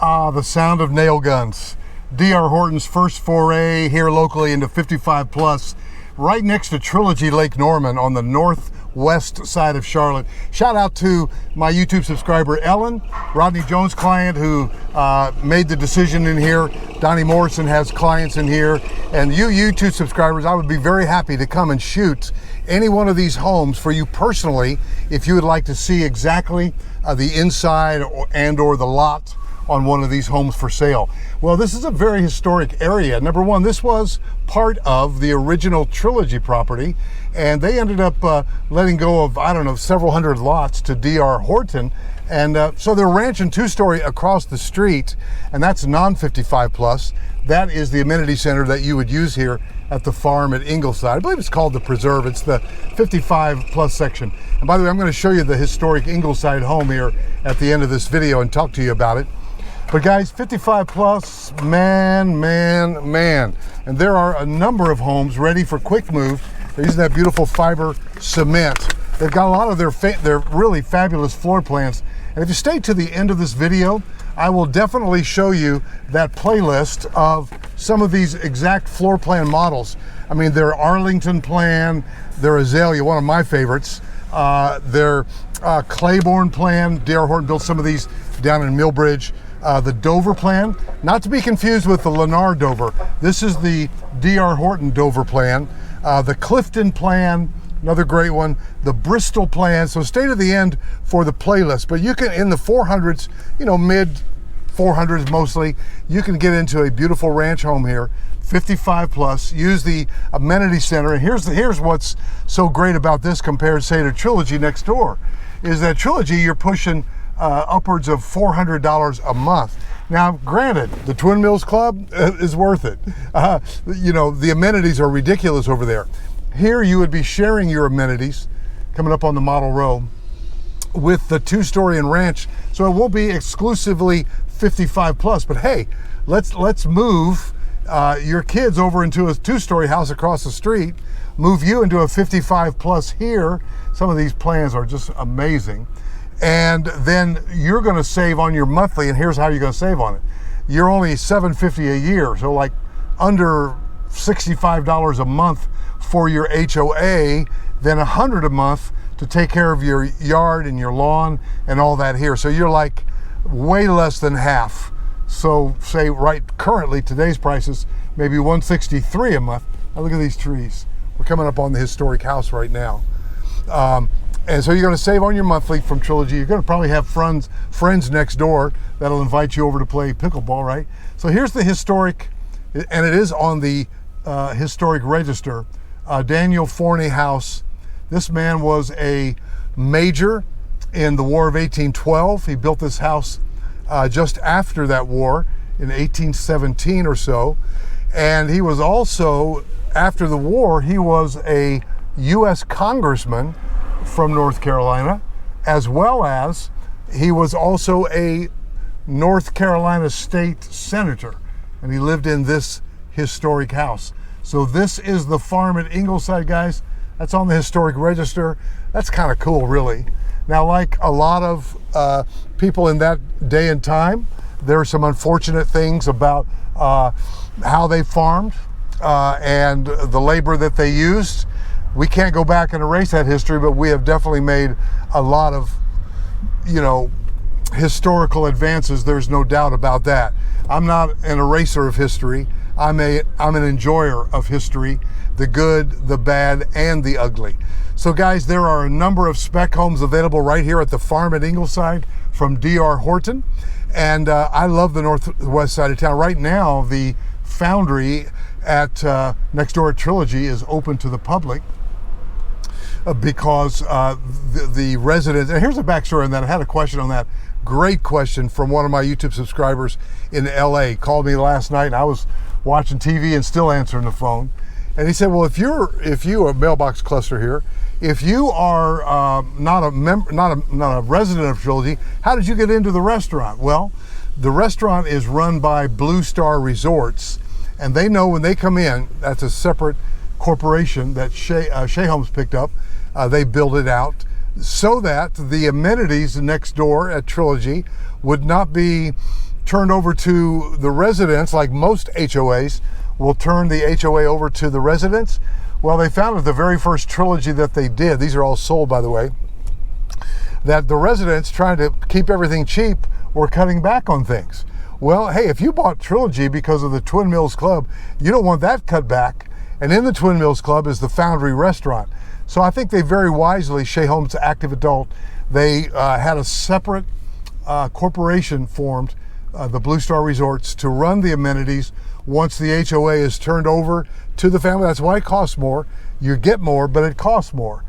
Ah, the sound of nail guns. DR Horton's first foray here locally into 55 plus, right next to Trilogy Lake Norman on the northwest side of Charlotte. Shout out to my YouTube subscriber Ellen, Rodney Jones' client, who made the decision in here. Donnie Morrison has clients in here, and you YouTube subscribers, I would be very happy to come and shoot any one of these homes for you personally if you would like to see exactly the inside or the lot on one of these homes for sale. Well, this is a very historic area. Number one, this was part of the original Trilogy property, and they ended up letting go of, I don't know, several hundred lots to DR Horton. And so they're ranching two-story across the street, and that's non-55 plus. That is the amenity center that you would use here at the farm at Ingleside. I believe it's called the Preserve. It's the 55 plus section. And by the way, I'm going to show you the historic Ingleside home here at the end of this video and talk to you about it. But guys, 55 plus, man. And there are a number of homes ready for quick move. They're using that beautiful fiber cement. They've got a lot of their really fabulous floor plans. And if you stay to the end of this video, I will definitely show you that playlist of some of these exact floor plan models. I mean, their Arlington plan, their Azalea, one of my favorites, their Claiborne plan. DR Horton built some of these down in Millbridge. The Dover plan, not to be confused with the Lennar Dover. This is the DR Horton Dover plan. The Clifton plan, another great one. The Bristol plan. So stay to the end for the playlist. But you can, in the 400s, you know, mid 400s mostly, you can get into a beautiful ranch home here, 55 plus. Use the amenity center. And here's what's so great about this compared, say, to Trilogy next door, is that Trilogy, you're pushing upwards of $400 a month. Now, granted, the Twin Mills Club is worth it. You know, the amenities are ridiculous over there. Here, you would be sharing your amenities, coming up on the model row, with the two-story and ranch. So it won't be exclusively 55 plus. But hey, let's move your kids over into a two-story house across the street. Move you into a 55 plus here. Some of these plans are just amazing. And then you're going to save on your monthly, and here's how you're going to save on it. You're only $750 a year, so like under $65 a month for your HOA, then $100 a month to take care of your yard and your lawn and all that here. So you're like way less than half. So say right currently, today's prices, maybe $163 a month. Now look at these trees. We're coming up on the historic house right now. And so you're going to save on your monthly from Trilogy. You're going to probably have friends next door that'll invite you over to play pickleball, right? So here's the historic, and it is on the historic register, Daniel Forney house. This man was a major in the War of 1812. He built this house just after that war in 1817 or so. And he was also, after the war, he was a US Congressman from North Carolina, as well as he was also a North Carolina state senator, and he lived in this historic house. So this is the farm at Ingleside, guys. That's on the historic register. That's kind of cool, really. Now, like a lot of people in that day and time, there are some unfortunate things about how they farmed and the labor that they used. We can't go back and erase that history, but we have definitely made a lot of, you know, historical advances. There's no doubt about that. I'm not an eraser of history. I'm an enjoyer of history, the good, the bad, and the ugly. So guys, there are a number of spec homes available right here at the farm at Ingleside from DR Horton. And I love the northwest side of town. Right now, the foundry at next door at Trilogy is open to the public. Because the residents, and here's a backstory on that. I had a question on that. Great question from one of my YouTube subscribers in LA. Called me last night, and I was watching TV and still answering the phone. And he said, well, if you a mailbox cluster here, if you are not a resident of Trilogy, how did you get into the restaurant? Well, the restaurant is run by Blue Star Resorts, and they know when they come in, that's a separate corporation that Shea Homes picked up. They build it out so that the amenities next door at Trilogy would not be turned over to the residents, like most HOAs will turn the HOA over to the residents. Well, they found with the very first Trilogy that they did, these are all sold by the way, that the residents, trying to keep everything cheap, were cutting back on things. Well, hey, if you bought Trilogy because of the Twin Mills Club, you don't want that cut back. And in the Twin Mills Club is the Foundry Restaurant. So I think they very wisely, Shea Homes Active Adult, they had a separate corporation formed, the Blue Star Resorts, to run the amenities once the HOA is turned over to the family. That's why it costs more. You get more, but it costs more.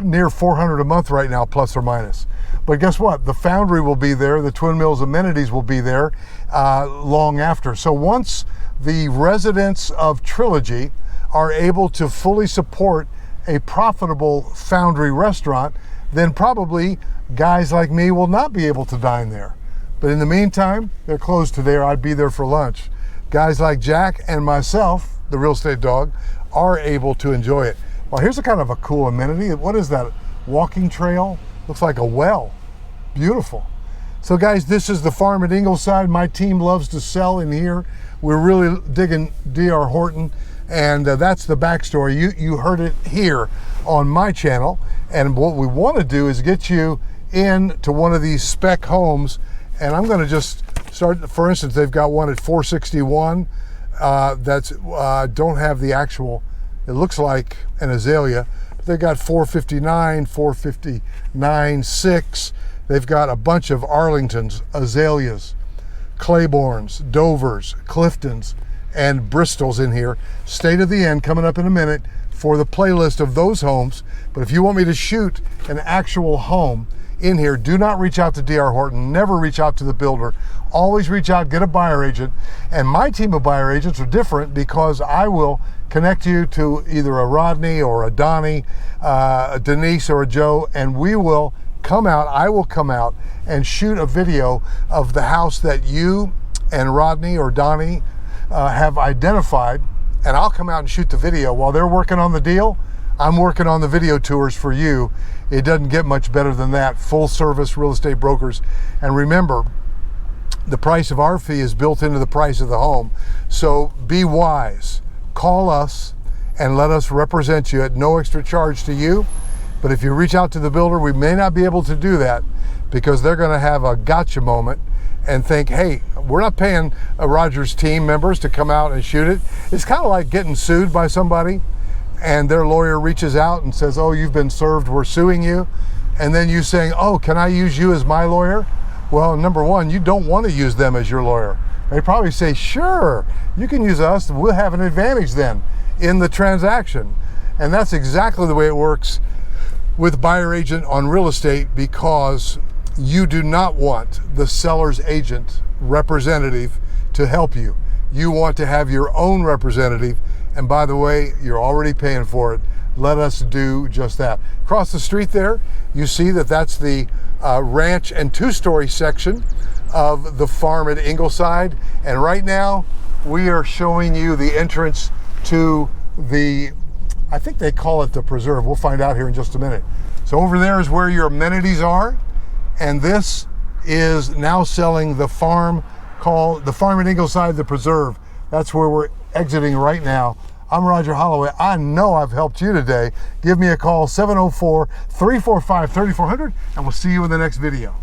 Near $400 a month right now, plus or minus. But guess what? The Foundry will be there. The Twin Mills amenities will be there long after. So once the residents of Trilogy are able to fully support a profitable Foundry restaurant, then probably guys like me will not be able to dine there. But in the meantime, they're closed today, or I'd be there for lunch. Guys like Jack and myself, the real estate dog, are able to enjoy it. Well, here's a kind of a cool amenity. What is that? Walking trail? Looks like a well. Beautiful. So guys, this is the farm at Ingleside. My team loves to sell in here. We're really digging DR Horton, and that's the backstory. You heard it here on my channel, and what we want to do is get you into one of these spec homes, and I'm going to just start. For instance, they've got one at 461 that's don't have the actual, it looks like an azalea, but they've got 459, 459, 6. They've got a bunch of Arlingtons, azaleas, Claibornes, Dovers, Cliftons, and Bristols in here. State of the end coming up in a minute for the playlist of those homes. But if you want me to shoot an actual home in here, do not reach out to DR Horton. Never reach out to the builder. Always reach out, get a buyer agent. And my team of buyer agents are different because I will connect you to either a Rodney or a Donnie, a Denise or a Joe, and we will come out, I will come out and shoot a video of the house that you and Rodney or Donnie have identified, and I'll come out and shoot the video. While they're working on the deal, I'm working on the video tours for you. It doesn't get much better than that. Full service real estate brokers. And remember, the price of our fee is built into the price of the home. So be wise. Call us and let us represent you at no extra charge to you. But if you reach out to the builder, we may not be able to do that because they're going to have a gotcha moment and think, hey, we're not paying Rogers team members to come out and shoot it. It's kind of like getting sued by somebody and their lawyer reaches out and says, oh, you've been served, we're suing you. And then you saying, oh, can I use you as my lawyer? Well, number one, you don't want to use them as your lawyer. They probably say, sure, you can use us. We'll have an advantage then in the transaction. And that's exactly the way it works with buyer agent on real estate, because you do not want the seller's agent representative to help you. You want to have your own representative. And by the way, you're already paying for it. Let us do just that. Across the street there, you see that that's the ranch and two-story section of the farm at Ingleside. And right now, we are showing you the entrance to the, I think they call it the preserve. We'll find out here in just a minute. So over there is where your amenities are. And this is now selling the farm called the farm at Ingleside, the preserve. That's where we're exiting right now. I'm Roger Holloway. I know I've helped you today. Give me a call, 704-345-3400, and we'll see you in the next video.